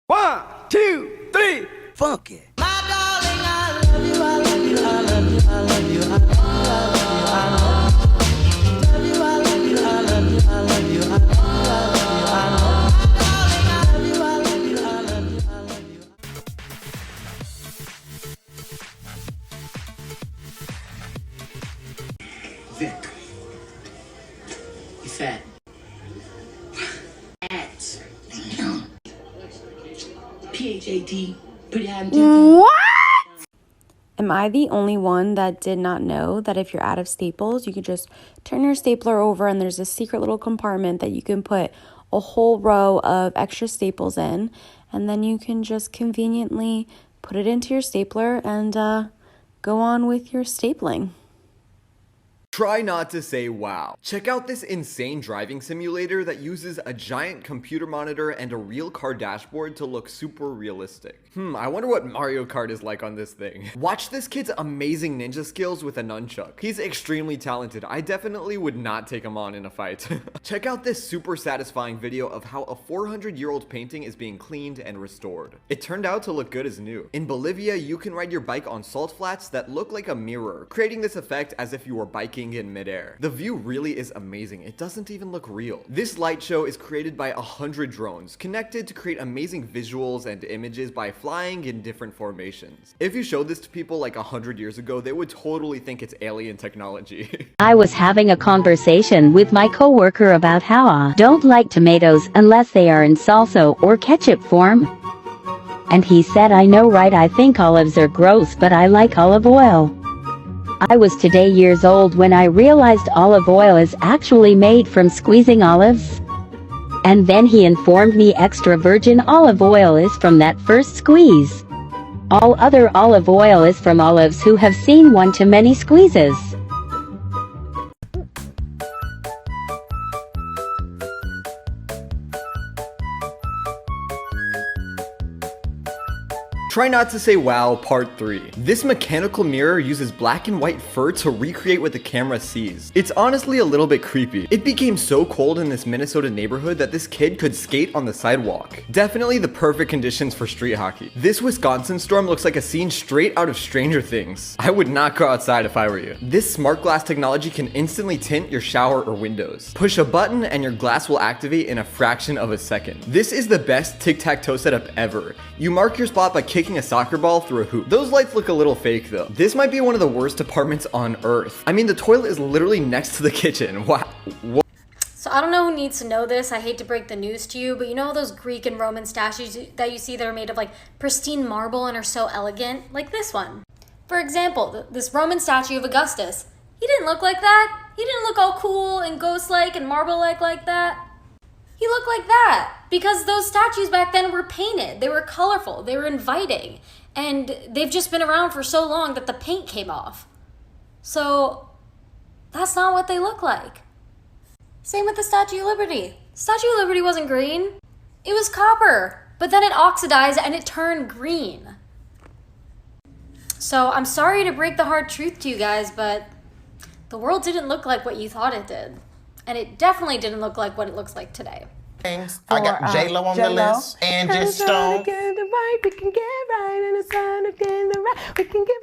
1, 2, 3, funk it. My darling, I love you, I love you, I love you, I love you, I love you, I love you, I love you, I love you, I love you, I love you, I love you, I love you, I love you, I love you, I love you. Vic, you fat. Fat. PHAT, pretty high. What? Am I the only one that did not know that if you're out of staples, you can just turn your stapler over and there's a secret little compartment that you can put a whole row of extra staples in, and then you can just conveniently put it into your stapler and go on with your stapling. Try not to say wow. Check out this insane driving simulator that uses a giant computer monitor and a real car dashboard to look super realistic. I wonder what Mario Kart is like on this thing. Watch this kid's amazing ninja skills with a nunchuck. He's extremely talented. I definitely would not take him on in a fight. Check out this super satisfying video of how a 400-year-old painting is being cleaned and restored. It turned out to look good as new. In Bolivia, you can ride your bike on salt flats that look like a mirror, creating this effect as if you were biking in midair. The view really is amazing. It doesn't even look real. This light show is created by 100 drones, connected to create amazing visuals and images by flying in different formations. If you showed this to people like 100 years ago, they would totally think it's alien technology. I was having a conversation with my coworker about how I don't like tomatoes unless they are in salsa or ketchup form. And he said, I know, right? I think olives are gross, but I like olive oil. I was today years old when I realized olive oil is actually made from squeezing olives. And then he informed me extra virgin olive oil is from that first squeeze. All other olive oil is from olives who have seen one too many squeezes. Try not to say wow, part 3. This mechanical mirror uses black and white fur to recreate what the camera sees. It's honestly a little bit creepy. It became so cold in this Minnesota neighborhood that this kid could skate on the sidewalk. Definitely the perfect conditions for street hockey. This Wisconsin storm looks like a scene straight out of Stranger Things. I would not go outside if I were you. This smart glass technology can instantly tint your shower or windows. Push a button and your glass will activate in a fraction of a second. This is the best tic-tac-toe setup ever. You mark your spot by kicking a soccer ball through a hoop. Those lights look a little fake though. This might be one of the worst apartments on earth. I mean, the toilet is literally next to the kitchen. Wow. So I don't know who needs to know this. I hate to break the news to you, but you know those Greek and Roman statues that you see that are made of like pristine marble and are so elegant? Like this one. For example, this Roman statue of Augustus. He didn't look like that. He didn't look all cool and ghost-like and marble-like like that. He looked like that because those statues back then were painted. They were colorful. They were inviting. And they've just been around for so long that the paint came off. So that's not what they look like. Same with the Statue of Liberty. Statue of Liberty wasn't green. It was copper. But then it oxidized and it turned green. So I'm sorry to break the hard truth to you guys, but the world didn't look like what you thought it did. And it definitely didn't look like what it looks like today. I got J-Lo on the list, Angie Stone. We can get right, and it's time to get right. We can get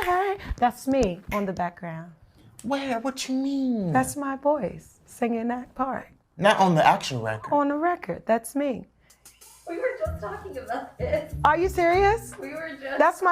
right. That's me on the background. Where? What you mean? That's my voice singing that part. Not on the actual record. On the record, that's me. We were just talking about this. Are you serious? We were just That's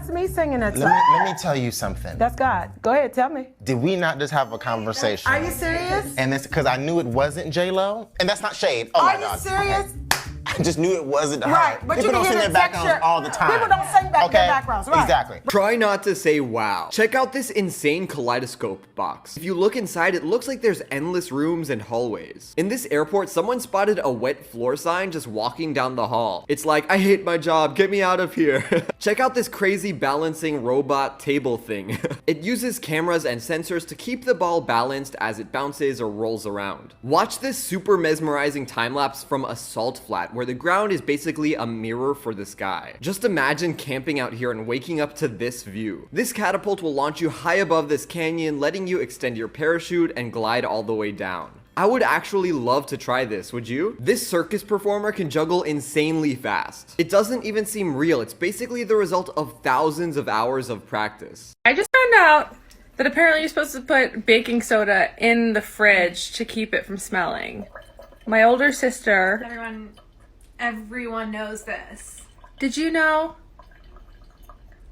me singing that song. Let me tell you something. That's God. Go ahead, tell me. Did we not just have a conversation? Are you serious? And it's because I knew it wasn't J-Lo. And that's not shade. Oh Are my God. you serious? Okay. I just knew it wasn't her. Right, but People you don't can sing hear their the backgrounds texture. all the time. People don't sing back their backgrounds, right? Exactly. Try not to say wow. Check out this insane kaleidoscope box. If you look inside, it looks like there's endless rooms and hallways. In this airport, someone spotted a wet floor sign just walking down the hall. It's like, I hate my job, get me out of here. Check out this crazy balancing robot table thing. It uses cameras and sensors to keep the ball balanced as it bounces or rolls around. Watch this super mesmerizing time lapse from a salt flat where the ground is basically a mirror for the sky. Just imagine camping out here and waking up to this view. This catapult will launch you high above this canyon, letting you extend your parachute and glide all the way down. I would actually love to try this, would you? This circus performer can juggle insanely fast. It doesn't even seem real. It's basically the result of thousands of hours of practice. I just found out that apparently you're supposed to put baking soda in the fridge to keep it from smelling. My older sister... Everyone knows this. Did you know?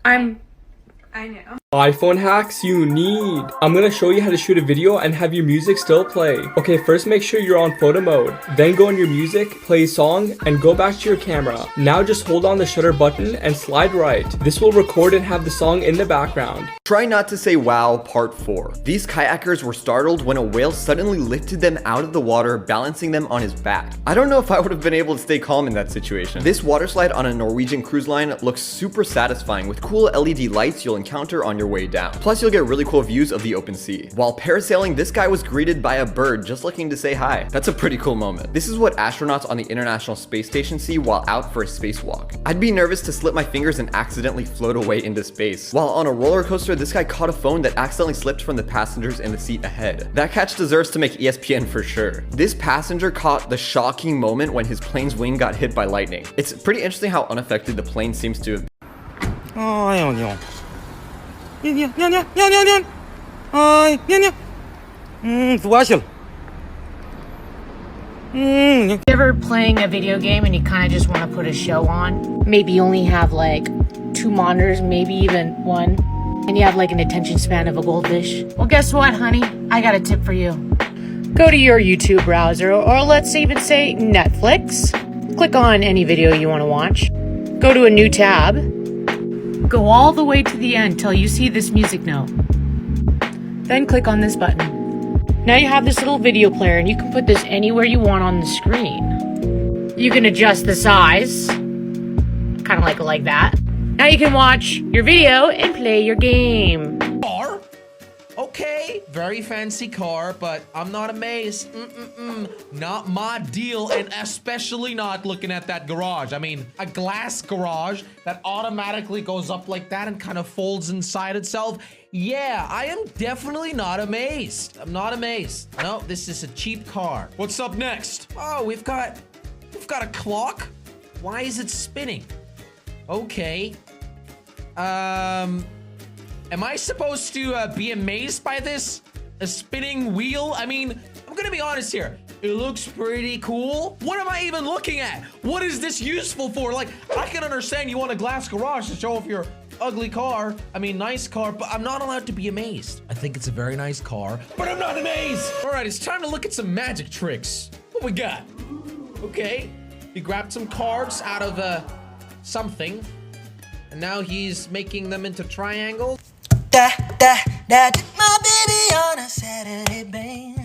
I know. iPhone hacks you need. I'm gonna show you how to shoot a video and have your music still play. Okay, first make sure you're on photo mode. Then go on your music, play song, and go back to your camera. Now just hold on the shutter button and slide right. This will record and have the song in the background. Try not to say wow, part 4. These kayakers were startled when a whale suddenly lifted them out of the water, balancing them on his back. I don't know if I would have been able to stay calm in that situation. This water slide on a Norwegian cruise line looks super satisfying with cool LED lights you'll encounter on your way down. Plus, you'll get really cool views of the open sea. While parasailing, this guy was greeted by a bird just looking to say hi. That's a pretty cool moment. This is what astronauts on the International Space Station see while out for a spacewalk. I'd be nervous to slip my fingers and accidentally float away into space. While on a roller coaster, this guy caught a phone that accidentally slipped from the passengers in the seat ahead. That catch deserves to make ESPN for sure. This passenger caught the shocking moment when his plane's wing got hit by lightning. It's pretty interesting how unaffected the plane seems to have been. You ever playing a video game and you kind of just want to put a show on? Maybe you only have like 2 monitors, maybe even 1, and you have like an attention span of a goldfish. Well, guess what, honey? I got a tip for you. Go to your YouTube browser, or let's even say Netflix. Click on any video you want to watch. Go to a new tab. Go all the way to the end till you see this music note. Then click on this button. Now you have this little video player and you can put this anywhere you want on the screen. You can adjust the size, kind of like that. Now you can watch your video and play your game. Car? Okay, very fancy car, but I'm not amazed. Not my deal, and especially not looking at that garage. I mean, a glass garage that automatically goes up like that and kind of folds inside itself. Yeah, I am definitely not amazed. I'm not amazed. No, this is a cheap car. What's up next? Oh, we've got a clock. Why is it spinning? Okay. Am I supposed to be amazed by this? A spinning wheel? I mean, I'm gonna be honest here. It looks pretty cool. What am I even looking at? What is this useful for? Like, I can understand you want a glass garage to show off your ugly car. I mean, nice car, but I'm not allowed to be amazed. I think it's a very nice car, but I'm not amazed. All right, it's time to look at some magic tricks. What we got? Okay, he grabbed some cards out of something, and now he's making them into triangles. Did my baby on a Saturday, babe.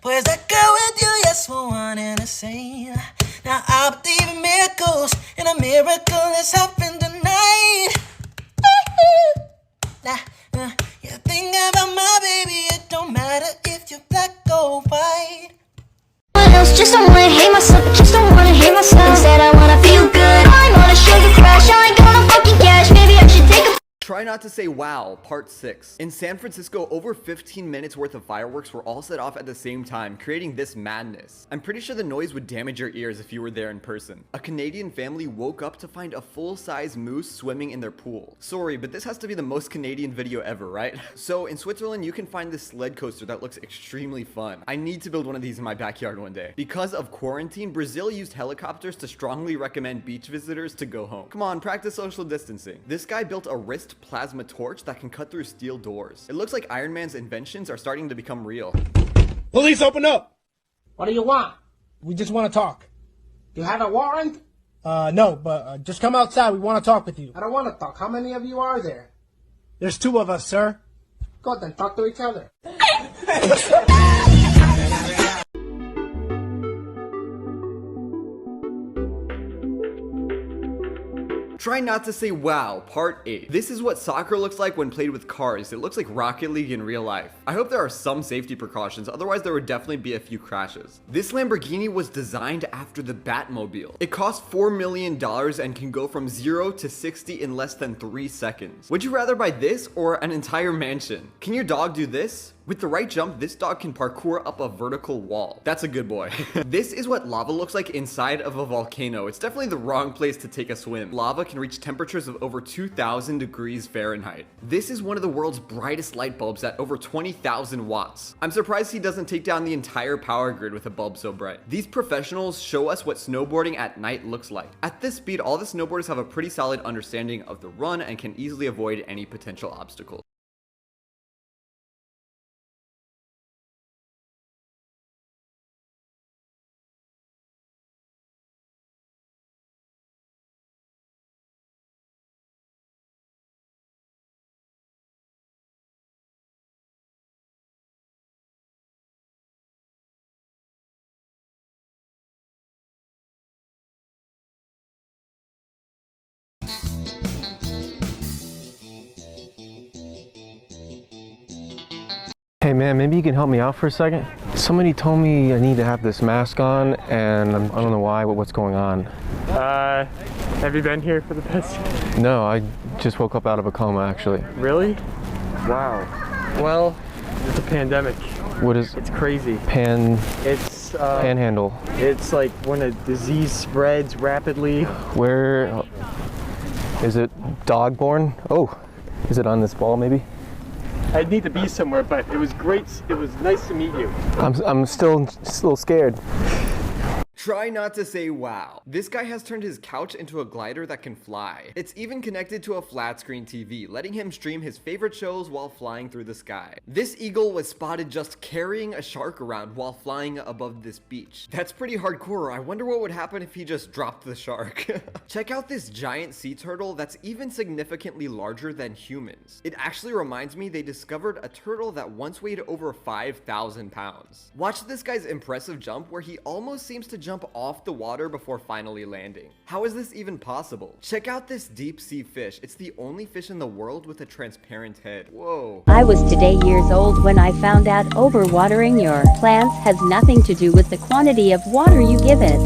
Pues I go with you, yes, we're one and the same. Now I believe in miracles, and a miracle has happened tonight. You think about my baby, it don't matter if you're black or white. Just don't wanna hate myself, but just don't wanna hate myself. Instead I wanna feel good. I'm on a sugar crash, I ain't gonna fucking cash. Maybe I should take a Try not to say wow, part 6. In San Francisco, over 15 minutes worth of fireworks were all set off at the same time, creating this madness. I'm pretty sure the noise would damage your ears if you were there in person. A Canadian family woke up to find a full-size moose swimming in their pool. Sorry, but this has to be the most Canadian video ever, right? So in Switzerland, you can find this sled coaster that looks extremely fun. I need to build one of these in my backyard one day. Because of quarantine, Brazil used helicopters to strongly recommend beach visitors to go home. Come on, practice social distancing. This guy built a wrist plasma torch that can cut through steel doors. It looks like Iron Man's inventions are starting to become real. Police, open up! What do you want? We just want to talk. You have a warrant? No, but just come outside. We want to talk with you. I don't want to talk. How many of you are there? There's 2 of us, sir. Go then, talk to each other. Try not to say wow, part 8. This is what soccer looks like when played with cars. It looks like Rocket League in real life. I hope there are some safety precautions, otherwise there would definitely be a few crashes. This Lamborghini was designed after the Batmobile. It cost $4 million and can go from 0 to 60 in less than 3 seconds. Would you rather buy this or an entire mansion? Can your dog do this? With the right jump, this dog can parkour up a vertical wall. That's a good boy. This is what lava looks like inside of a volcano. It's definitely the wrong place to take a swim. Lava can reach temperatures of over 2,000 degrees Fahrenheit. This is one of the world's brightest light bulbs at over 20,000 watts. I'm surprised he doesn't take down the entire power grid with a bulb so bright. These professionals show us what snowboarding at night looks like. At this speed, all the snowboarders have a pretty solid understanding of the run and can easily avoid any potential obstacles. Hey man, maybe you can help me out for a second? Somebody told me I need to have this mask on, and I don't know why, what's going on. Have you been here for the past? No, I just woke up out of a coma actually. Really? Wow. Well, it's a pandemic. What is? It's crazy. It's panhandle. It's like when a disease spreads rapidly. Where is it? Dog born? Oh, is it on this ball maybe? I'd need to be somewhere, but it was great. It was nice to meet you. I'm still scared. Try not to say wow. This guy has turned his couch into a glider that can fly. It's even connected to a flat screen TV, letting him stream his favorite shows while flying through the sky. This eagle was spotted just carrying a shark around while flying above this beach. That's pretty hardcore. I wonder what would happen if he just dropped the shark. Check out this giant sea turtle that's even significantly larger than humans. It actually reminds me they discovered a turtle that once weighed over 5,000 pounds. Watch this guy's impressive jump where he almost seems to jump off the water before finally landing. How is this even possible? Check out this deep sea fish. It's the only fish in the world with a transparent head. Whoa. I was today years old when I found out overwatering your plants has nothing to do with the quantity of water you give it.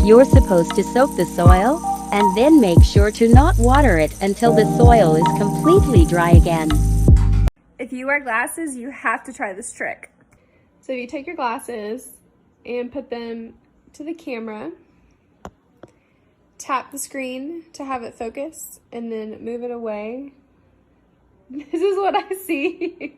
You're supposed to soak the soil and then make sure to not water it until the soil is completely dry again. If you wear glasses, you have to try this trick. So you take your glasses and put them to the camera, tap the screen to have it focus, and then move it away. This is what I see.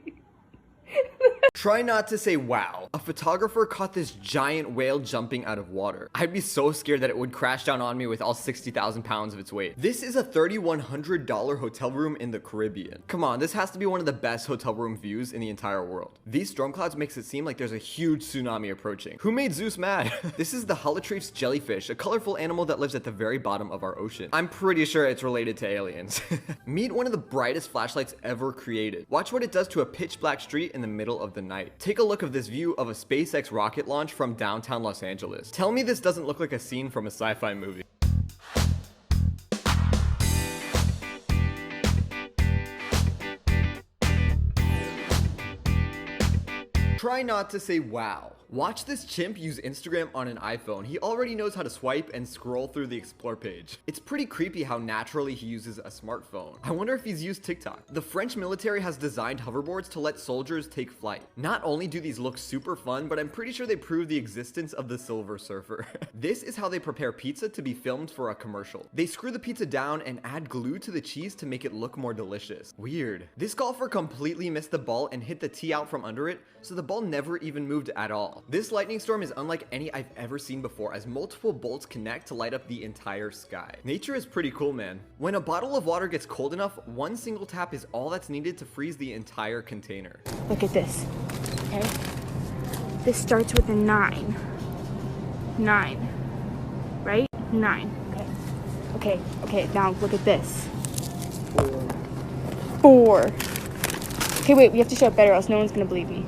Try not to say wow. A photographer caught this giant whale jumping out of water. I'd be so scared that it would crash down on me with all 60,000 pounds of its weight. This is a $3,100 hotel room in the Caribbean. Come on, this has to be one of the best hotel room views in the entire world. These storm clouds makes it seem like there's a huge tsunami approaching. Who made Zeus mad? This is the Holotref's jellyfish, a colorful animal that lives at the very bottom of our ocean. I'm pretty sure it's related to aliens. Meet one of the brightest flashlights ever created. Watch what it does to a pitch black street in the middle of the night. Take a look at this view of a SpaceX rocket launch from downtown Los Angeles. Tell me this doesn't look like a scene from a sci-fi movie. Try not to say wow. Watch this chimp use Instagram on an iPhone. He already knows how to swipe and scroll through the explore page. It's pretty creepy how naturally he uses a smartphone. I wonder if he's used TikTok. The French military has designed hoverboards to let soldiers take flight. Not only do these look super fun, but I'm pretty sure they prove the existence of the Silver Surfer. This is how they prepare pizza to be filmed for a commercial. They screw the pizza down and add glue to the cheese to make it look more delicious. Weird. This golfer completely missed the ball and hit the tee out from under it, so the ball never even moved at all. This lightning storm is unlike any I've ever seen before, as multiple bolts connect to light up the entire sky. Nature is pretty cool, man. When a bottle of water gets cold enough, one single tap is all that's needed to freeze the entire container. Look at this. Okay. This starts with a 9. 9. Right? 9. Okay. Okay, now look at this. 4. Okay, wait, we have to show it better, else no one's gonna believe me.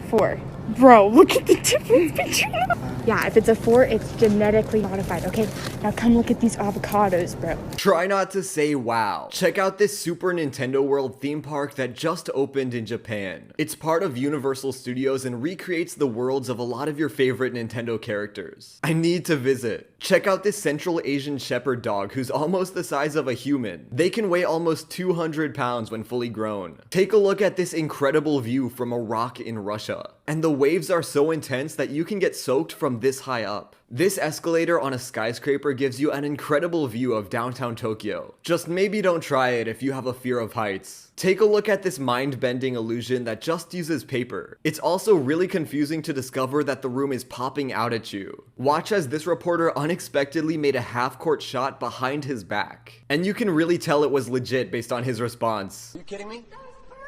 4. Bro, look at the difference between them. Yeah, if it's a 4, it's genetically modified. Okay, now come look at these avocados, bro. Try not to say wow. Check out this Super Nintendo World theme park that just opened in Japan. It's part of Universal Studios and recreates the worlds of a lot of your favorite Nintendo characters. I need to visit. Check out this Central Asian shepherd dog who's almost the size of a human. They can weigh almost 200 pounds when fully grown. Take a look at this incredible view from a rock in Russia. And the waves are so intense that you can get soaked from this high up. This escalator on a skyscraper gives you an incredible view of downtown Tokyo. Just maybe don't try it if you have a fear of heights. Take a look at this mind-bending illusion that just uses paper. It's also really confusing to discover that the room is popping out at you. Watch as this reporter unexpectedly made a half-court shot behind his back. And you can really tell it was legit based on his response. Are you kidding me?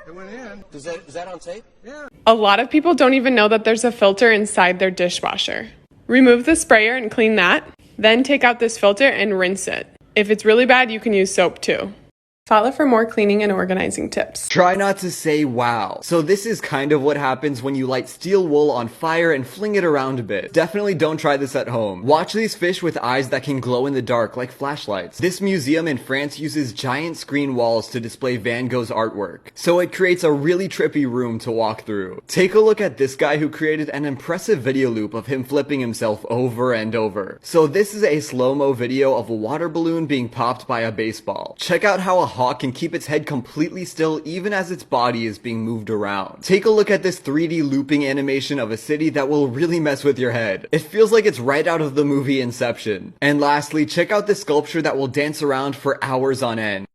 It went in. Is that on tape? Yeah. A lot of people don't even know that there's a filter inside their dishwasher. Remove the sprayer and clean that. Then take out this filter and rinse it. If it's really bad, you can use soap too. Follow for more cleaning and organizing tips. Try not to say wow. So this is kind of what happens when you light steel wool on fire and fling it around a bit. Definitely don't try this at home. Watch these fish with eyes that can glow in the dark like flashlights. This museum in France uses giant screen walls to display Van Gogh's artwork. So it creates a really trippy room to walk through. Take a look at this guy who created an impressive video loop of him flipping himself over and over. So this is a slow-mo video of a water balloon being popped by a baseball. Check out how a hawk can keep its head completely still even as its body is being moved around. Take a look at this 3D looping animation of a city that will really mess with your head. It feels like it's right out of the movie Inception. And lastly, check out this sculpture that will dance around for hours on end.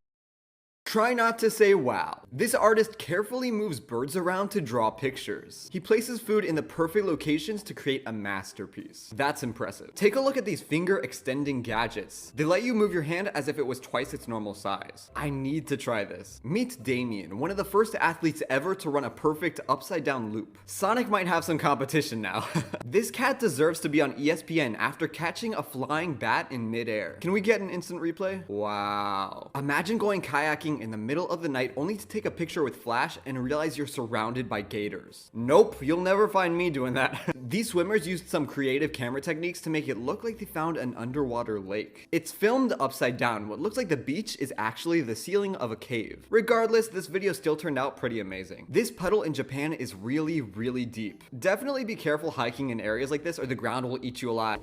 Try not to say wow. This artist carefully moves birds around to draw pictures. He places food in the perfect locations to create a masterpiece. That's impressive. Take a look at these finger extending gadgets. They let you move your hand as if it was twice its normal size. I need to try this. Meet Damien, one of the first athletes ever to run a perfect upside down loop. Sonic might have some competition now. This cat deserves to be on ESPN after catching a flying bat in midair. Can we get an instant replay? Wow. Imagine going kayaking in the middle of the night only to take a picture with flash and realize you're surrounded by gators. Nope, you'll never find me doing that. These swimmers used some creative camera techniques to make it look like they found an underwater lake. It's filmed upside down. What looks like the beach is actually the ceiling of a cave. Regardless, this video still turned out pretty amazing. This puddle in Japan is really, really deep. Definitely be careful hiking in areas like this or the ground will eat you alive.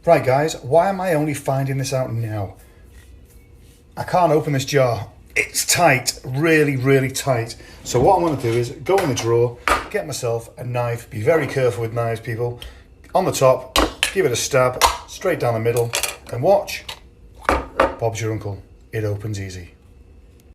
Right guys, why am I only finding this out now? I can't open this jar. It's tight, really, really tight. So what I'm going to do is go in the drawer, get myself a knife. Be very careful with knives, people. On the top, give it a stab, straight down the middle, and watch. Bob's your uncle. It opens easy.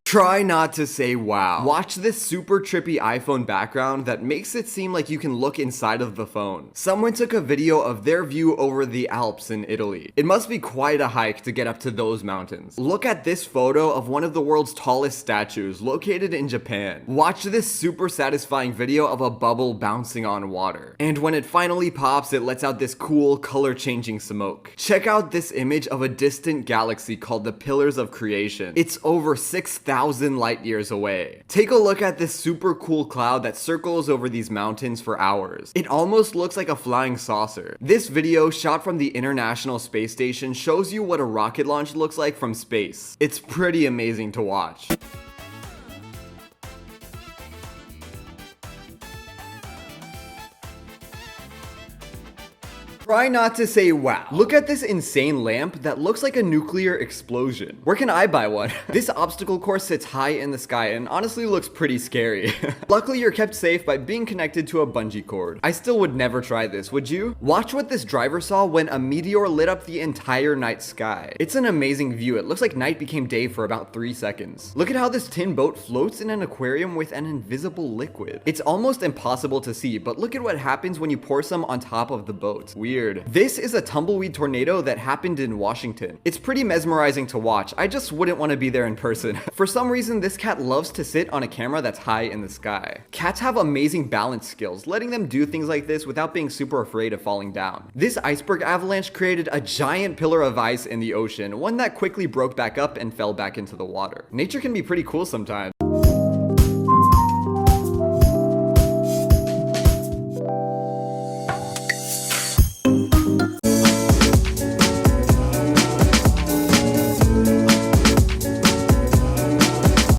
Try not to say wow. Watch this super trippy iPhone background that makes it seem like you can look inside of the phone. Someone took a video of their view over the Alps in Italy. It must be quite a hike to get up to those mountains. Look at this photo of one of the world's tallest statues located in Japan. Watch this super satisfying video of a bubble bouncing on water. And when it finally pops, it lets out this cool color-changing smoke. Check out this image of a distant galaxy called the Pillars of Creation. It's over 6,000 light years away. Take a look at this super cool cloud that circles over these mountains for hours. It almost looks like a flying saucer. This video, shot from the International Space Station, shows you what a rocket launch looks like from space. It's pretty amazing to watch. Try not to say wow. Look at this insane lamp that looks like a nuclear explosion. Where can I buy one? This obstacle course sits high in the sky and honestly looks pretty scary. Luckily, you're kept safe by being connected to a bungee cord. I still would never try this, would you? Watch what this driver saw when a meteor lit up the entire night sky. It's an amazing view. It looks like night became day for about 3 seconds. Look at how this tin boat floats in an aquarium with an invisible liquid. It's almost impossible to see, but look at what happens when you pour some on top of the boat. Weird. This is a tumbleweed tornado that happened in Washington. It's pretty mesmerizing to watch. I just wouldn't want to be there in person. For some reason, this cat loves to sit on a camera that's high in the sky. Cats have amazing balance skills, letting them do things like this without being super afraid of falling down. This iceberg avalanche created a giant pillar of ice in the ocean, one that quickly broke back up and fell back into the water. Nature can be pretty cool sometimes.